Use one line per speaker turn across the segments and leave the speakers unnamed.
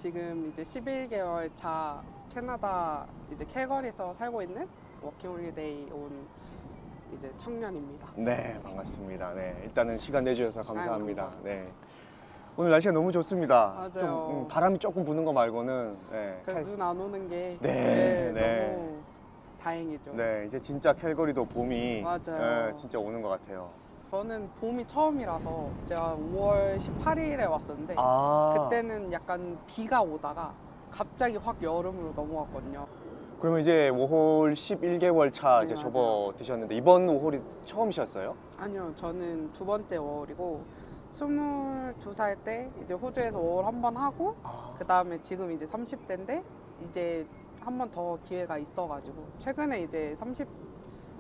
지금 이제 11개월 차 캐나다 이제 캘거리에서 살고 있는 워킹홀리데이 온 이제 청년입니다.
네, 반갑습니다. 네, 일단은 시간 내주셔서 감사합니다.
아이고.
네. 오늘 날씨가 너무 좋습니다.
맞아요.
좀 바람이 조금 부는 거 말고는 네,
눈 안 오는 게
네.
너무 다행이죠.
네, 이제 진짜 캘거리도 봄이
맞아요.
네, 진짜 오는 것 같아요.
저는 봄이 처음이라서 제가 5월 18일에 왔었는데 그때는 약간 비가 오다가 갑자기 확 여름으로 넘어갔거든요.
그러면 이제 5홀 11개월 차
네,
이제
맞아요.
접어드셨는데 이번 5홀이 처음이셨어요?
아니요, 저는 두 번째 5월이고 22살 때 이제 호주에서 5월 한 번 하고 그 다음에 지금 이제 30대인데 이제 한 번 더 기회가 있어가지고 최근에 이제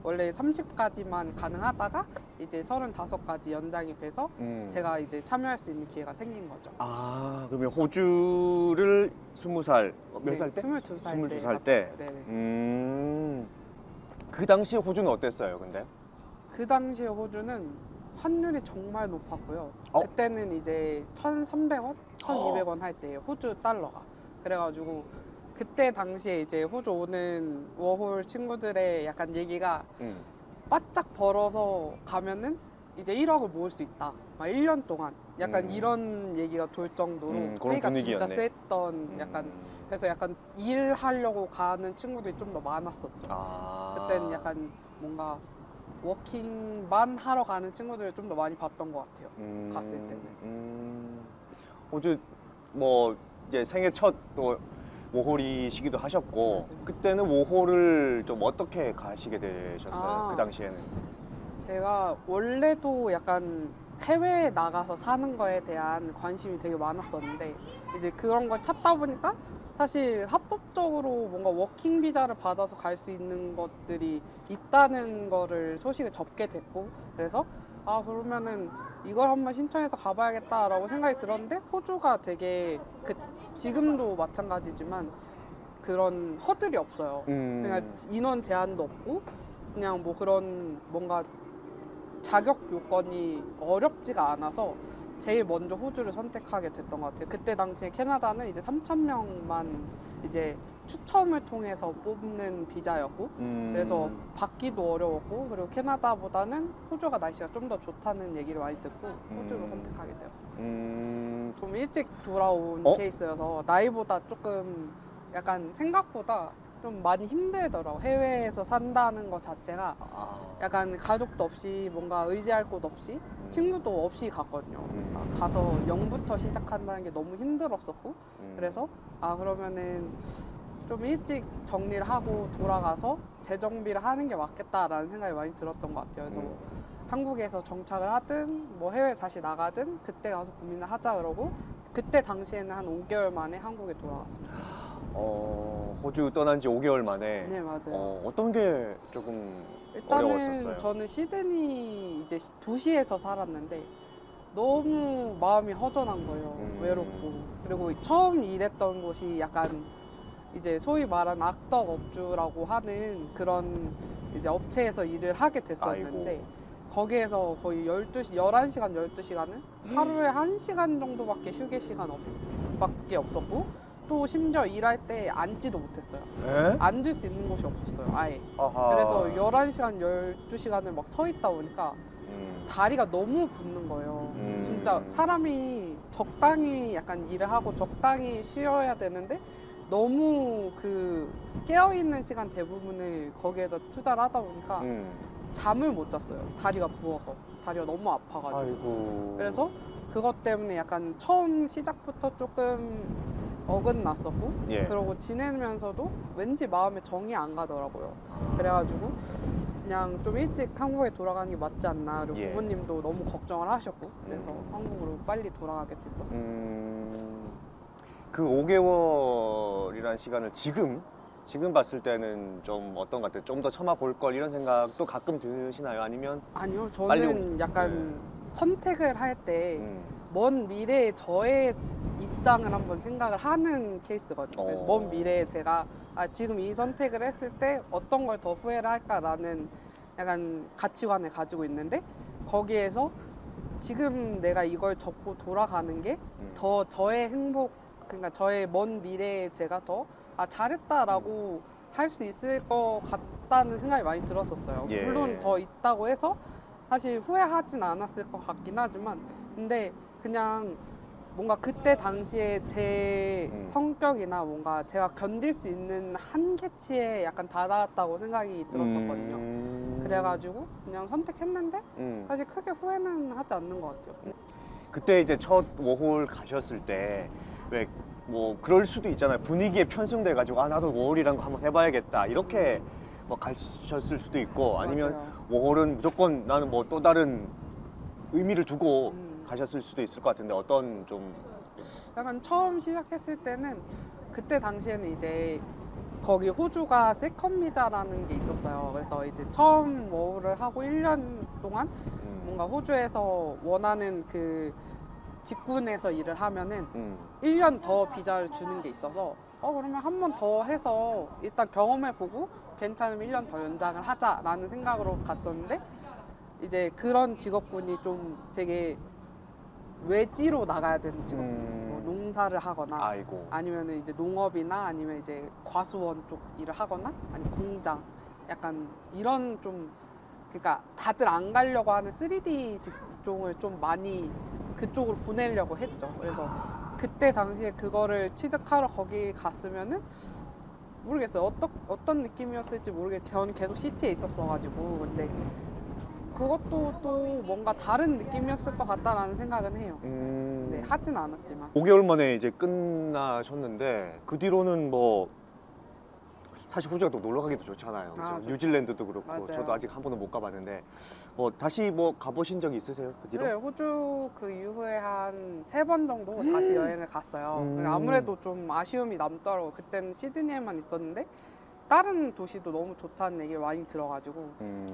원래 30까지만 가능하다가 이제 35까지 연장이 돼서 제가 이제 참여할 수 있는 기회가 생긴 거죠.
그러면 호주를 20살, 몇 살 때?
22살 때.
22살 때?
네네.
그 당시에 호주는 어땠어요, 근데?
그 당시에 호주는 환율이 정말 높았고요. 그때는 이제 1,300원, 1,200원 할 때예요. 호주 달러가. 그래가지고 그때 당시에 이제 호주 오는 워홀 친구들의 약간 얘기가 바짝 벌어서 가면은 이제 1억을 모을 수 있다. 막 1년 동안. 약간 이런 얘기가 돌 정도로
그런
페이가 진짜
분위기였네.
셌던 약간 그래서 약간 일하려고 가는 친구들이 좀 더 많았었죠. 그때는 약간 뭔가 워킹만 하러 가는 친구들을 좀 더 많이 봤던 것 같아요. 갔을 때는.
호주 뭐 이제 생애 첫 또 5홀이시기도 하셨고
맞아요.
그때는 5홀을 좀 어떻게 가시게 되셨어요? 그 당시에는?
제가 원래도 약간 해외에 나가서 사는 거에 대한 관심이 되게 많았었는데 이제 그런 걸 찾다 보니까 사실 합법적으로 뭔가 워킹 비자를 받아서 갈 수 있는 것들이 있다는 거를 소식을 접게 됐고 그래서 그러면은 이걸 한번 신청해서 가봐야겠다라고 생각이 들었는데 호주가 되게 지금도 마찬가지지만 그런 허들이 없어요. 그냥 인원 제한도 없고 그냥 뭐 그런 뭔가 자격 요건이 어렵지가 않아서 제일 먼저 호주를 선택하게 됐던 것 같아요. 그때 당시에 캐나다는 이제 3,000명만 이제 추첨을 통해서 뽑는 비자였고 그래서 받기도 어려웠고 그리고 캐나다보다는 호주가 날씨가 좀 더 좋다는 얘기를 많이 듣고 호주를 선택하게 되었습니다. 좀 일찍 돌아온 케이스여서 나이보다 조금 약간 생각보다 좀 많이 힘들더라고. 해외에서 산다는 것 자체가 약간 가족도 없이 뭔가 의지할 곳 없이 친구도 없이 갔거든요. 가서 0부터 시작한다는 게 너무 힘들었었고 그래서 그러면은 좀 일찍 정리를 하고 돌아가서 재정비를 하는 게 맞겠다라는 생각이 많이 들었던 것 같아요. 그래서 한국에서 정착을 하든 뭐 해외 다시 나가든 그때 가서 고민을 하자 그러고 그때 당시에는 한 5개월 만에 한국에 돌아왔습니다.
호주 떠난 지 5개월 만에
네, 맞아요.
어떤 게 조금
일단은
어려웠었어요?
저는 시드니 이제 도시에서 살았는데 너무 마음이 허전한 거예요. 외롭고. 그리고 처음 일했던 곳이 약간 이제 소위 말하는 악덕 업주라고 하는 그런 이제 업체에서 일을 하게 됐었는데
아이고.
거기에서 거의 11시간, 12시간은 하루에 1시간 정도밖에 휴게 시간 밖에 없었고 또 심지어 일할 때 앉지도 못했어요. 앉을 수 있는 곳이 없었어요, 아예. 그래서 11시간, 12시간을 막 서 있다 보니까 다리가 너무 붓는 거예요. 진짜 사람이 적당히 약간 일을 하고 적당히 쉬어야 되는데 너무 그 깨어있는 시간 대부분을 거기에다 투자를 하다 보니까 잠을 못 잤어요. 다리가 부어서. 다리가 너무 아파가지고.
아이고.
그래서 그것 때문에 약간 처음 시작부터 조금 어긋났었고 그러고 지내면서도 왠지 마음에 정이 안 가더라고요. 그래가지고 그냥 좀 일찍 한국에 돌아가는 게 맞지 않나. 그리고 부모님도 너무 걱정을 하셨고 그래서 한국으로 빨리 돌아가게 됐었어요.
그 5개월이라는 시간을 지금 봤을 때는 좀 어떤 것 같아요? 좀 더 참아볼 걸 이런 생각도 가끔 드시나요? 아니면?
아니요,
빨리
저는 약간 선택을 할 때 먼 미래의 저의 입장을 한번 생각을 하는 케이스거든요. 그래서 먼 미래에 제가 지금 이 선택을 했을 때 어떤 걸 더 후회를 할까라는 약간 가치관을 가지고 있는데 거기에서 지금 내가 이걸 접고 돌아가는 게 더 저의 행복 그러니까 저의 먼 미래에 제가 더 잘했다라고 할 수 있을 것 같다는 생각이 많이 들었었어요.
예.
물론 더 있다고 해서 사실 후회하진 않았을 것 같긴 하지만, 근데 그냥 뭔가 그때 당시에 제 성격이나 뭔가 제가 견딜 수 있는 한계치에 약간 다다랐다고 생각이 들었었거든요. 그래가지고 그냥 선택했는데 사실 크게 후회는 하지 않는 것 같아요.
그때 이제 첫 워홀 가셨을 때 왜 뭐 그럴 수도 있잖아요. 분위기에 편승돼 가지고 나도 워홀이란 거 한번 해봐야겠다 이렇게 뭐 가셨을 수도 있고, 아니면
맞아요.
워홀은 무조건 나는 뭐 또 다른 의미를 두고 가셨을 수도 있을 것 같은데, 어떤 좀
약간 처음 시작했을 때는 그때 당시에는 이제 거기 호주가 세컨비자라는 게 있었어요. 그래서 이제 처음 워홀을 하고 1년 동안 뭔가 호주에서 원하는 그 직군에서 일을 하면은 1년 더 비자를 주는 게 있어서 그러면 한 번 더 해서 일단 경험해보고 괜찮으면 1년 더 연장을 하자라는 생각으로 갔었는데, 이제 그런 직업군이 좀 되게 외지로 나가야 되는 직업군, 뭐 농사를 하거나
아이고.
아니면 이제 농업이나 아니면 이제 과수원 쪽 일을 하거나 아니면 공장, 약간 이런 좀, 그러니까 다들 안 가려고 하는 3D 직종을 좀 많이 그쪽으로 보내려고 했죠. 그래서 그때 당시에 그거를 취득하러 거기 갔으면은 모르겠어요. 어떤 느낌이었을지 모르겠어요. 저는 계속 시티에 있었어가지고. 근데 그것도 또 뭔가 다른 느낌이었을 것 같다라는 생각은 해요. 네, 하진 않았지만.
5개월 만에 이제 끝나셨는데, 그 뒤로는 뭐 사실 호주가 또 놀러 가기도 좋잖아요. 그죠?
좋죠.
뉴질랜드도 그렇고.
맞아요.
저도 아직 한 번도 못 가봤는데, 뭐 다시 뭐 가보신 적이 있으세요? 그 뒤로?
네, 호주 그 이후에 한 3번 정도 다시 여행을 갔어요. 그러니까 아무래도 좀 아쉬움이 남더라고요. 그때는 시드니에만 있었는데 다른 도시도 너무 좋다는 얘기를 많이 들어가지고,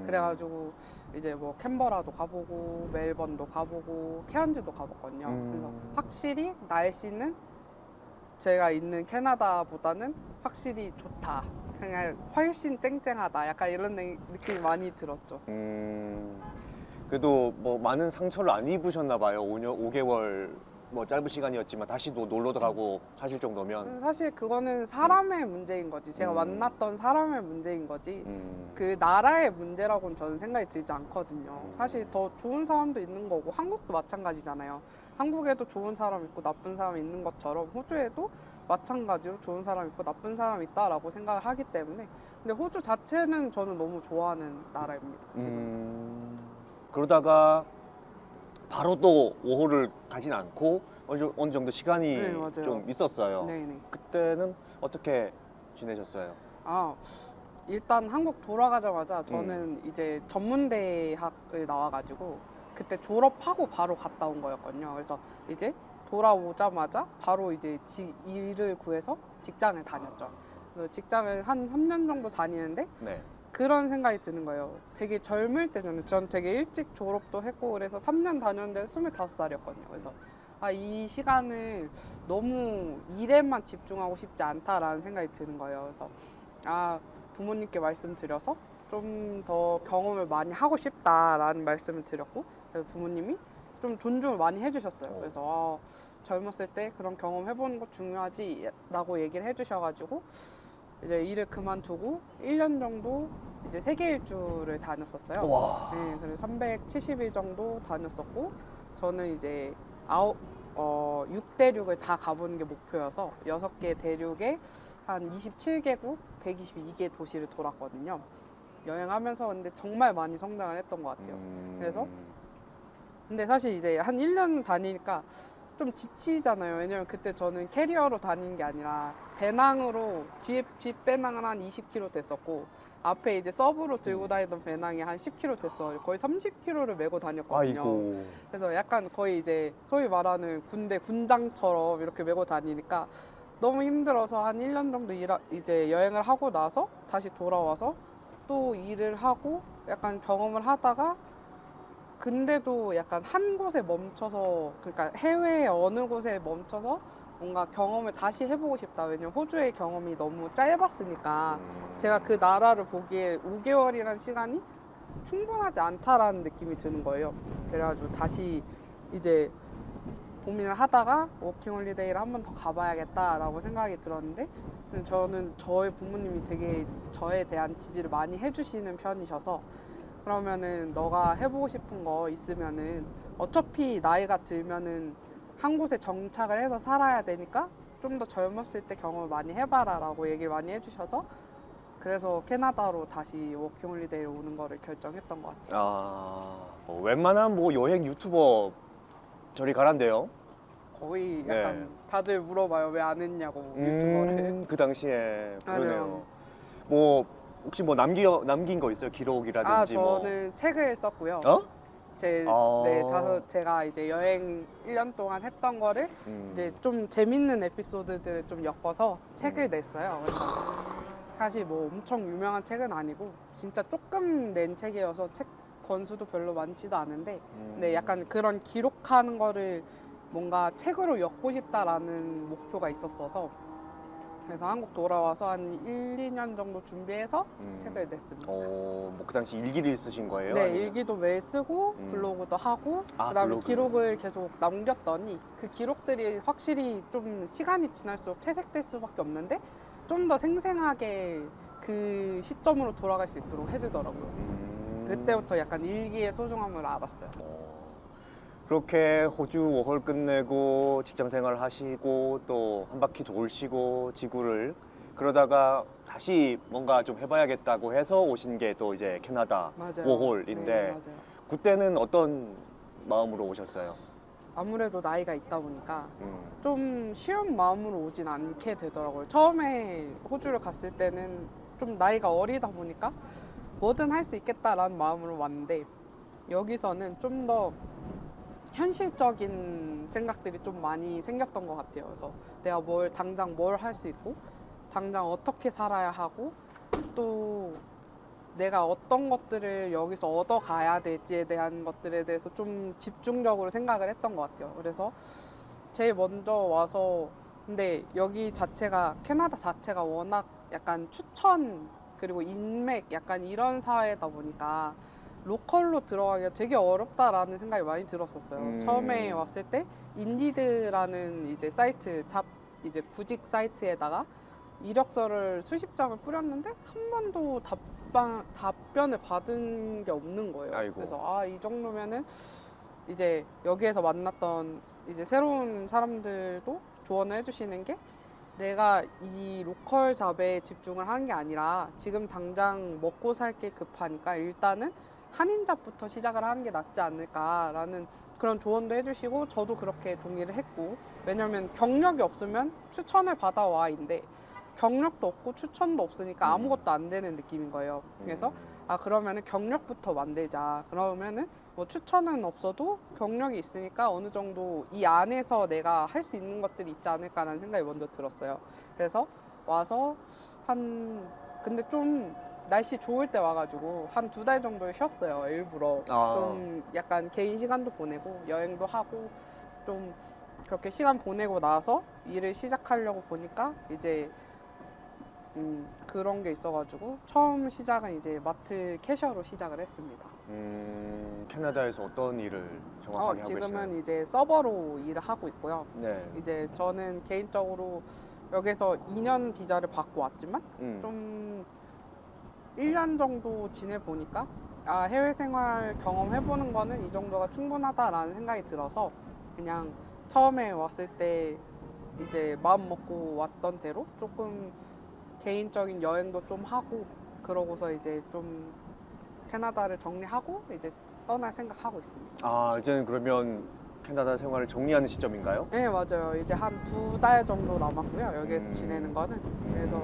그래가지고 이제 뭐 캔버라도 가보고 멜번도 가보고 케언즈도 가봤거든요. 그래서 확실히 날씨는 제가 있는 캐나다보다는 확실히 좋다. 그냥 훨씬 쨍쨍하다. 약간 이런 느낌이 많이 들었죠.
그래도 뭐 많은 상처를 안 입으셨나 봐요. 5개월 뭐 짧은 시간이었지만 다시 또 놀러도 가고 하실 정도면.
사실 그거는 사람의 문제인 거지. 제가 만났던 사람의 문제인 거지.
음.
그 나라의 문제라고는 저는 생각이 들지 않거든요. 사실 더 좋은 사람도 있는 거고, 한국도 마찬가지잖아요. 한국에도 좋은 사람 있고 나쁜 사람 있는 것처럼 호주에도 마찬가지로 좋은 사람 있고 나쁜 사람 있다라고 생각을 하기 때문에. 근데 호주 자체는 저는 너무 좋아하는 나라입니다, 지금.
그러다가 바로 또 워홀을 가진 않고 어느 정도 시간이
네, 맞아요.
좀 있었어요.
네네.
그때는 어떻게 지내셨어요?
일단 한국 돌아가자마자 저는 이제 전문대학을 나와가지고 그때 졸업하고 바로 갔다 온 거였거든요. 그래서 이제 돌아오자마자 바로 이제 일을 구해서 직장을 다녔죠. 그래서 직장을 한 3년 정도 다니는데
네.
그런 생각이 드는 거예요. 되게 젊을 때는 전 되게 일찍 졸업도 했고 그래서 3년 다녔는데 25살이었거든요. 그래서 이 시간을 너무 일에만 집중하고 싶지 않다라는 생각이 드는 거예요. 그래서 부모님께 말씀드려서 좀 더 경험을 많이 하고 싶다라는 말씀을 드렸고, 그래서 부모님이 좀 존중을 많이 해주셨어요. 그래서 젊었을 때 그런 경험 해보는 거 중요하지라고 얘기를 해주셔가지고 이제 일을 그만두고 1년 정도 이제 세계 일주를 다녔었어요.
와.
네, 그래서 370일 정도 다녔었고, 저는 이제 6대륙을 다 가보는 게 목표여서 6개 대륙에 한 27개국 122개 도시를 돌았거든요. 여행하면서. 근데 정말 많이 성장을 했던 것 같아요. 그래서 근데 사실 이제 한 1년 다니니까 좀 지치잖아요. 왜냐면 그때 저는 캐리어로 다니는 게 아니라 배낭으로 뒷배낭은 한 20kg 됐었고, 앞에 이제 서브로 들고 다니던 배낭이 한 10kg 됐어. 거의 30kg를 메고 다녔거든요.
아이고.
그래서 약간 거의 이제 소위 말하는 군대 군장처럼 이렇게 메고 다니니까 너무 힘들어서 한 1년 정도 이제 여행을 하고 나서 다시 돌아와서 또 일을 하고 약간 경험을 하다가, 근데도 약간 한 곳에 멈춰서, 그러니까 해외 어느 곳에 멈춰서 뭔가 경험을 다시 해보고 싶다. 왜냐면 호주의 경험이 너무 짧았으니까 제가 그 나라를 보기에 5개월이라는 시간이 충분하지 않다라는 느낌이 드는 거예요. 그래가지고 다시 이제 고민을 하다가 워킹홀리데이를 한 번 더 가봐야겠다라고 생각이 들었는데 저는 저희 부모님이 되게 저에 대한 지지를 많이 해주시는 편이셔서 그러면은 너가 해보고 싶은 거 있으면은 어차피 나이가 들면은 한 곳에 정착을 해서 살아야 되니까 좀 더 젊었을 때 경험을 많이 해봐라라고 얘기를 많이 해주셔서 그래서 캐나다로 다시 워킹홀리데이로 오는 거를 결정했던 것 같아요.
웬만한 뭐 여행 유튜버 저리 가란데요.
거의
네.
약간 다들 물어봐요. 왜 안 했냐고 유튜버를.
그 당시에 그러네요.
맞아요.
뭐 혹시 뭐 남긴 거 있어요? 기록이라든지
저는 책을 썼고요.
뭐. 어?
네, 제가 이제 여행 1년 동안 했던 거를 이제 좀 재밌는 에피소드들을 좀 엮어서 책을 냈어요. 그래서 사실 뭐 엄청 유명한 책은 아니고 진짜 조금 낸 책이어서 책 권수도 별로 많지도 않은데 근데 약간 그런 기록하는 거를 뭔가 책으로 엮고 싶다라는 목표가 있었어서 그래서 한국 돌아와서 한 1, 2년 정도 준비해서 책을 냈습니다.
뭐 그 당시 일기를 쓰신 거예요?
네,
아니면?
일기도 매일 쓰고 블로그도 하고 그다음에
블로그.
기록을 계속 남겼더니 그 기록들이 확실히 좀 시간이 지날수록 퇴색될 수밖에 없는데 좀 더 생생하게 그 시점으로 돌아갈 수 있도록 해주더라고요. 그때부터 약간 일기의 소중함을 알았어요.
그렇게 호주 워홀 끝내고 직장 생활 하시고 또 한 바퀴 돌시고 지구를 그러다가 다시 뭔가 좀 해봐야겠다고 해서 오신 게 또 이제 캐나다
맞아요.
워홀인데
네, 맞아요.
그때는 어떤 마음으로 오셨어요?
아무래도 나이가 있다 보니까
음.
좀 쉬운 마음으로 오진 않게 되더라고요. 처음에 호주를 갔을 때는 좀 나이가 어리다 보니까 뭐든 할 수 있겠다라는 마음으로 왔는데 여기서는 좀 더 현실적인 생각들이 좀 많이 생겼던 것 같아요. 그래서 내가 당장 뭘 할 수 있고 당장 어떻게 살아야 하고 또 내가 어떤 것들을 여기서 얻어가야 될지에 대한 것들에 대해서 좀 집중적으로 생각을 했던 것 같아요. 그래서 제일 먼저 와서 근데 여기 자체가 캐나다 자체가 워낙 약간 추천 그리고 인맥 약간 이런 사회다 보니까 로컬로 들어가기가 되게 어렵다라는 생각이 많이 들었었어요. 처음에 왔을 때 인디드라는 이제 사이트 이제 구직 사이트에다가 이력서를 수십 장을 뿌렸는데 한 번도 답변을 받은 게 없는 거예요.
아이고.
그래서 이 정도면은 이제 여기에서 만났던 이제 새로운 사람들도 조언을 해주시는 게 내가 이 로컬 잡에 집중을 하는 게 아니라 지금 당장 먹고 살 게 급하니까 일단은 한인잡부터 시작을 하는 게 낫지 않을까라는 그런 조언도 해주시고 저도 그렇게 동의를 했고 왜냐면 경력이 없으면 추천을 받아와인데 경력도 없고 추천도 없으니까 아무것도 안 되는 느낌인 거예요. 그래서 그러면은 경력부터 만들자. 그러면은 뭐 추천은 없어도 경력이 있으니까 어느 정도 이 안에서 내가 할 수 있는 것들이 있지 않을까라는 생각이 먼저 들었어요. 그래서 와서 근데 좀 날씨 좋을 때 와가지고 한 2달 정도 쉬었어요. 일부러 좀 약간 개인 시간도 보내고 여행도 하고 좀 그렇게 시간 보내고 나서 일을 시작하려고 보니까 이제 그런 게 있어가지고 처음 시작은 이제 마트 캐셔로 시작을 했습니다.
캐나다에서 어떤 일을 정확하게 하고 계시나요?
지금은 이제 서버로 일을 하고 있고요.
네.
이제 저는 개인적으로 여기서 2년 비자를 받고 왔지만 좀 1년 정도 지내보니까 해외 생활 경험해보는 거는 이 정도가 충분하다라는 생각이 들어서 그냥 처음에 왔을 때 이제 마음 먹고 왔던 대로 조금 개인적인 여행도 좀 하고 그러고서 이제 좀 캐나다를 정리하고 이제 떠날 생각하고 있습니다.
이제는 그러면 캐나다 생활을 정리하는 시점인가요?
네, 맞아요. 이제 한 2달 정도 남았고요. 여기에서 지내는 거는. 그래서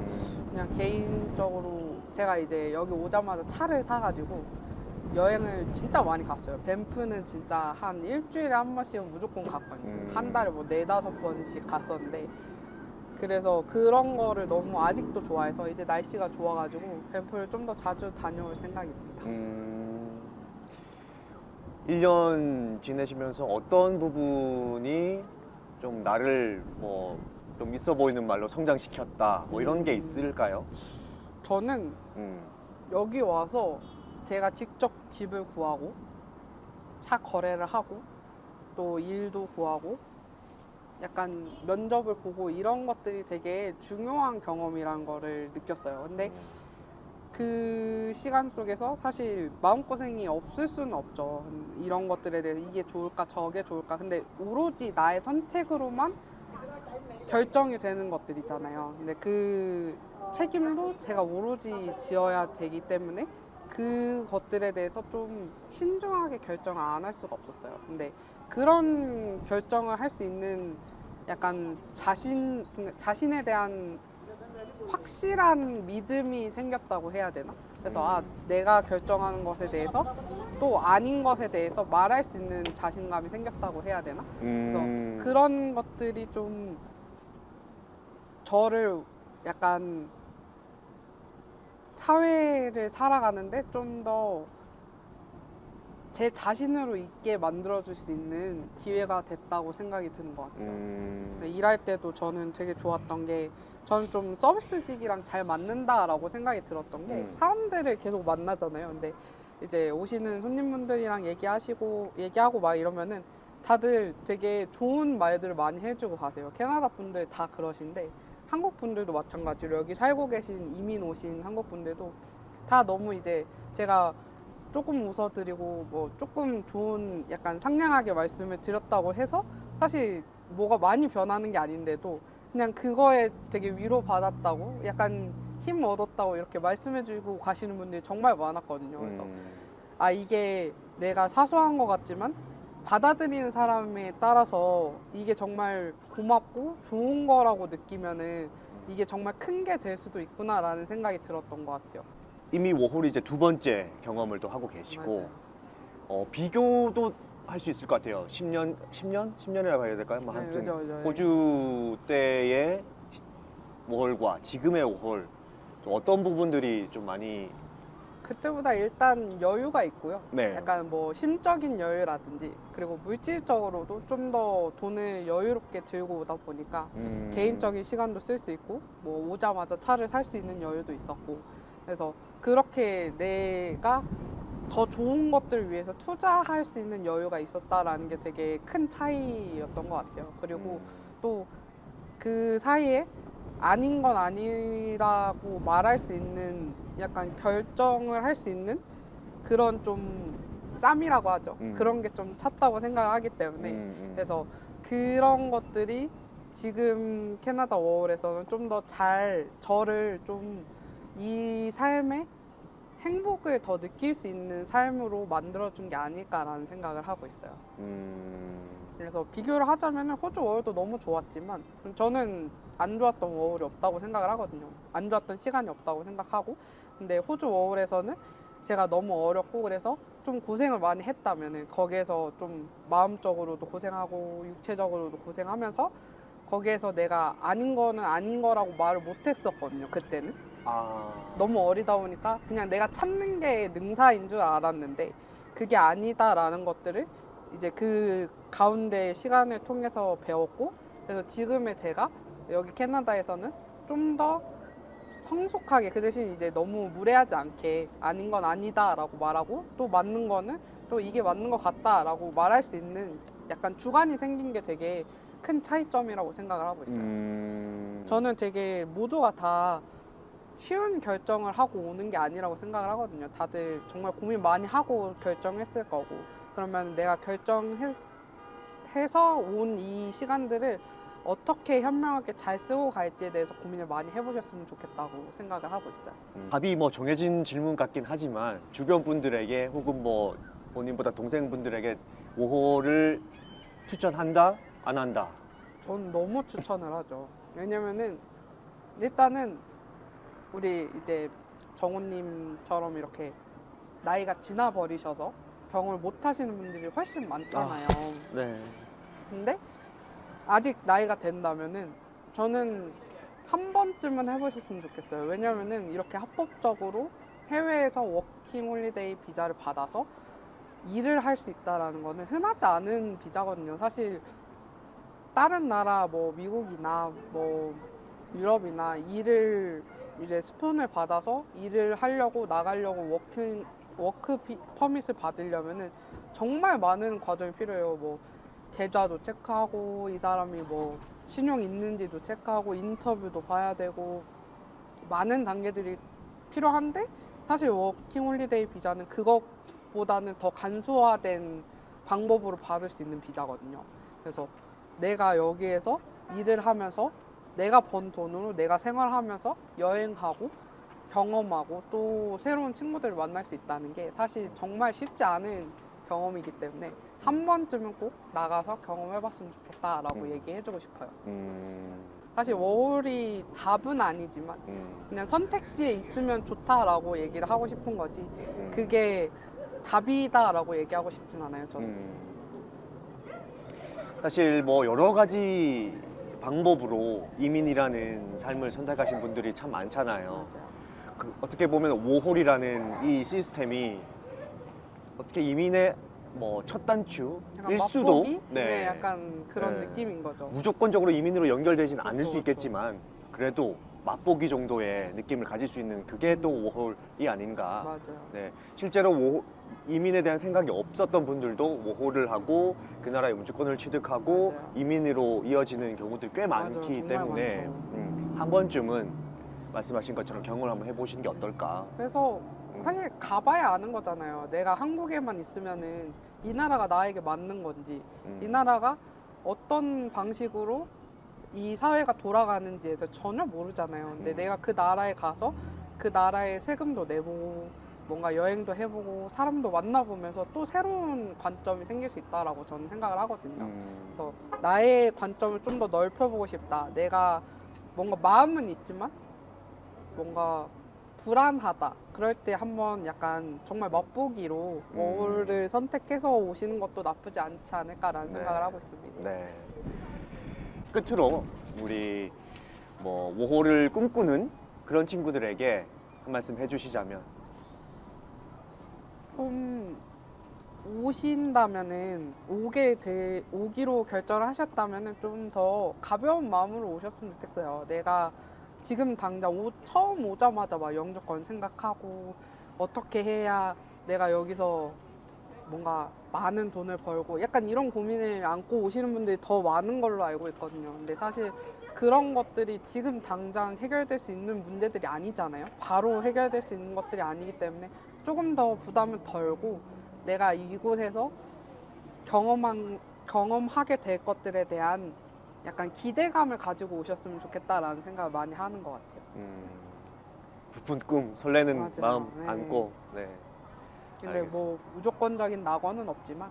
그냥 개인적으로 제가 이제 여기 오자마자 차를 사가지고 여행을 진짜 많이 갔어요. 밴프는 진짜 한 일주일에 한 번씩은 무조건 갔거든요. 한 달에 뭐 4-5번씩 갔었는데 그래서 그런 거를 너무 아직도 좋아해서 이제 날씨가 좋아가지고 밴프를 좀 더 자주 다녀올 생각입니다.
1년 지내시면서 어떤 부분이 좀 나를 뭐 좀 있어 보이는 말로 성장시켰다 뭐 이런 게 있을까요?
저는 여기 와서 제가 직접 집을 구하고 차 거래를 하고 또 일도 구하고 약간 면접을 보고 이런 것들이 되게 중요한 경험이라는 거를 느꼈어요. 근데 그 시간 속에서 사실 마음고생이 없을 수는 없죠. 이런 것들에 대해서 이게 좋을까 저게 좋을까. 근데 오로지 나의 선택으로만 결정이 되는 것들 있잖아요. 근데 그 책임도 제가 오로지 지어야 되기 때문에 그것들에 대해서 좀 신중하게 결정을 안 할 수가 없었어요. 근데 그런 결정을 할 수 있는 약간 자신에 대한 확실한 믿음이 생겼다고 해야 되나? 그래서 내가 결정하는 것에 대해서 또 아닌 것에 대해서 말할 수 있는 자신감이 생겼다고 해야 되나? 그래서 그런 것들이 좀 저를 약간 사회를 살아가는데 좀 더 제 자신으로 있게 만들어줄 수 있는 기회가 됐다고 생각이 드는 것 같아요. 일할 때도 저는 되게 좋았던 게 저는 좀 서비스직이랑 잘 맞는다라고 생각이 들었던 게 사람들을 계속 만나잖아요. 근데 이제 오시는 손님분들이랑 얘기하고 막 이러면은 다들 되게 좋은 말들을 많이 해주고 가세요. 캐나다 분들 다 그러신데 한국 분들도 마찬가지로 여기 살고 계신 이민 오신 한국 분들도 다 너무 이제 제가 조금 웃어드리고 뭐 조금 좋은 약간 상냥하게 말씀을 드렸다고 해서 사실 뭐가 많이 변하는 게 아닌데도 그냥 그거에 되게 위로받았다고 약간 힘 얻었다고 이렇게 말씀해주고 가시는 분들이 정말 많았거든요. 그래서 이게 내가 사소한 것 같지만 받아들이는 사람에 따라서 이게 정말 고맙고 좋은 거라고 느끼면은 이게 정말 큰 게 될 수도 있구나라는 생각이 들었던 것 같아요.
이미 워홀이 이제 두 번째 경험을 또 하고 계시고
맞아요.
비교도 할 수 있을 것 같아요. 10년이라고 해야 될까요? 뭐
네,
아무튼
그죠.
호주 때의 워홀과 지금의 워홀 좀 어떤 부분들이 좀 많이
그때보다 일단 여유가 있고요.
네.
약간 뭐 심적인 여유라든지 그리고 물질적으로도 좀 더 돈을 여유롭게 들고 오다 보니까 개인적인 시간도 쓸 수 있고 뭐 오자마자 차를 살 수 있는 여유도 있었고 그래서 그렇게 내가 더 좋은 것들을 위해서 투자할 수 있는 여유가 있었다라는 게 되게 큰 차이였던 것 같아요. 그리고 또 그 사이에 아닌 건 아니라고 말할 수 있는 약간 결정을 할 수 있는 그런 좀 짬이라고 하죠. 그런 게 좀 찼다고 생각을 하기 때문에 그래서 그런 것들이 지금 캐나다 워홀에서는 좀 더 잘 저를 좀 이 삶에 행복을 더 느낄 수 있는 삶으로 만들어준 게 아닐까라는 생각을 하고 있어요. 그래서 비교를 하자면 호주 워홀도 너무 좋았지만 저는 안 좋았던 워홀이 없다고 생각을 하거든요. 안 좋았던 시간이 없다고 생각하고 근데 호주 워홀에서는 제가 너무 어렸고 그래서 좀 고생을 많이 했다면 거기에서 좀 마음적으로도 고생하고 육체적으로도 고생하면서 거기에서 내가 아닌 거는 아닌 거라고 말을 못 했었거든요. 그때는 너무 어리다 보니까 그냥 내가 참는 게 능사인 줄 알았는데 그게 아니다라는 것들을 이제 그 가운데 시간을 통해서 배웠고 그래서 지금의 제가 여기 캐나다에서는 좀 더 성숙하게 그 대신 이제 너무 무례하지 않게 아닌 건 아니다라고 말하고 또 맞는 거는 또 이게 맞는 것 같다라고 말할 수 있는 약간 주관이 생긴 게 되게 큰 차이점이라고 생각을 하고 있어요. 저는 되게 모두가 다 쉬운 결정을 하고 오는 게 아니라고 생각을 하거든요. 다들 정말 고민 많이 하고 결정했을 거고 그러면 내가 결정해서 온 이 시간들을 어떻게 현명하게 잘 쓰고 갈지에 대해서 고민을 많이 해보셨으면 좋겠다고 생각을 하고 있어요.
답이 뭐 정해진 질문 같긴 하지만 주변 분들에게 혹은 뭐 본인보다 동생분들에게 워홀을 추천한다? 안 한다?
저는 너무 추천을 하죠. 왜냐면은 일단은 우리 이제 정호님처럼 이렇게 나이가 지나 버리셔서 경험을 못 하시는 분들이 훨씬 많잖아요.
네.
근데 아직 나이가 된다면은 저는 한 번쯤은 해보셨으면 좋겠어요. 왜냐면은 이렇게 합법적으로 해외에서 워킹 홀리데이 비자를 받아서 일을 할 수 있다라는 거는 흔하지 않은 비자거든요. 사실 다른 나라 뭐 미국이나 뭐 유럽이나 일을 이제 스폰을 받아서 일을 하려고 나가려고 워크 퍼밋을 받으려면은 정말 많은 과정이 필요해요. 뭐 계좌도 체크하고 이 사람이 뭐 신용 있는지도 체크하고 인터뷰도 봐야 되고 많은 단계들이 필요한데 사실 워킹홀리데이 비자는 그것보다는 더 간소화된 방법으로 받을 수 있는 비자거든요. 그래서 내가 여기에서 일을 하면서 내가 번 돈으로 내가 생활하면서 여행하고 경험하고 또 새로운 친구들을 만날 수 있다는 게 사실 정말 쉽지 않은 경험이기 때문에 한 번쯤은 꼭 나가서 경험해봤으면 좋겠다라고 얘기해주고 싶어요. 사실 워홀이 답은 아니지만 그냥 선택지에 있으면 좋다라고 얘기를 하고 싶은 거지 그게 답이다라고 얘기하고 싶진 않아요, 저는.
사실 뭐 여러 가지 방법으로 이민이라는 삶을 선택하신 분들이 참 많잖아요.
맞아요.
어떻게 보면 워홀이라는 이 시스템이 어떻게 이민의 뭐 첫 단추일
약간
수도
맛보기? 네, 약간 그런
네.
느낌인 거죠.
무조건적으로 이민으로 연결되진 않을
그렇죠,
수 있겠지만 그래도 맛보기 정도의 느낌을 가질 수 있는 그게 또 워홀이 아닌가.
맞아요.
네, 실제로 이민에 대한 생각이 없었던 분들도 워홀을 하고 그 나라의 영주권을 취득하고
맞아요.
이민으로 이어지는 경우들이 꽤
맞아요.
많기
정말
때문에
많죠.
한 번쯤은 말씀하신 것처럼 경험을 한번 해보시는 게 어떨까.
그래서 사실 가봐야 아는 거잖아요. 내가 한국에만 있으면은 이 나라가 나에게 맞는 건지, 이 나라가 어떤 방식으로 이 사회가 돌아가는지에 대해서 전혀 모르잖아요. 근데 내가 그 나라에 가서 그 나라의 세금도 내보고 뭔가 여행도 해보고 사람도 만나보면서 또 새로운 관점이 생길 수 있다라고 저는 생각을 하거든요. 그래서 나의 관점을 좀 더 넓혀보고 싶다. 내가 뭔가 마음은 있지만 뭔가 불안하다. 그럴 때 한번 약간 정말 맛보기로 워홀을 선택해서 오시는 것도 나쁘지 않지 않을까라는
네.
생각을 하고 있습니다.
네. 끝으로 우리 뭐 워홀을 꿈꾸는 그런 친구들에게 한 말씀 해주시자면.
좀 오신다면은 오기로 결정을 하셨다면은 좀 더 가벼운 마음으로 오셨으면 좋겠어요. 내가 지금 당장 처음 오자마자 막 영주권 생각하고 어떻게 해야 내가 여기서 뭔가 많은 돈을 벌고 약간 이런 고민을 안고 오시는 분들이 더 많은 걸로 알고 있거든요. 근데 사실 그런 것들이 지금 당장 해결될 수 있는 문제들이 아니잖아요. 바로 해결될 수 있는 것들이 아니기 때문에 조금 더 부담을 덜고 내가 이곳에서 경험하게 될 것들에 대한 약간 기대감을 가지고 오셨으면 좋겠다라는 생각을 많이 하는 것 같아요.
부푼 꿈, 설레는
맞아요.
마음
네.
안고. 네.
근데
알겠습니다.
뭐 무조건적인 낙원은 없지만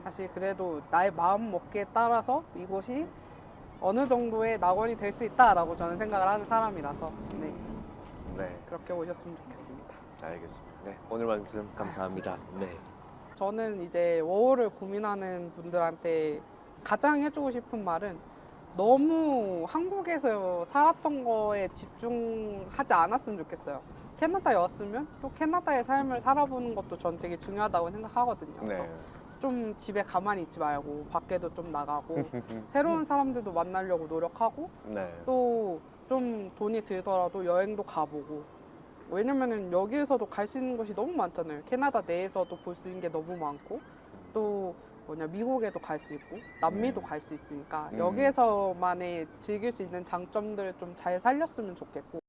사실 그래도 나의 마음 먹기에 따라서 이곳이 어느 정도의 낙원이 될 수 있다라고 저는 생각을 하는 사람이라서 네,
네,
그렇게 오셨으면 좋겠습니다.
알겠습니다. 네, 오늘 말씀 감사합니다. 네.
저는 이제 워홀을 고민하는 분들한테 가장 해주고 싶은 말은 너무 한국에서 살았던 거에 집중하지 않았으면 좋겠어요. 캐나다에 왔으면 또 캐나다의 삶을 살아보는 것도 전 되게 중요하다고 생각하거든요. 그래서
네.
좀 집에 가만히 있지 말고 밖에도 좀 나가고 새로운 사람들도 만나려고 노력하고
네.
또 좀 돈이 들더라도 여행도 가보고 왜냐면은 여기에서도 갈 수 있는 곳이 너무 많잖아요. 캐나다 내에서도 볼 수 있는 게 너무 많고 또 미국에도 갈 수 있고 남미도 갈 수 있으니까 여기에서만의 즐길 수 있는 장점들을 좀 잘 살렸으면 좋겠고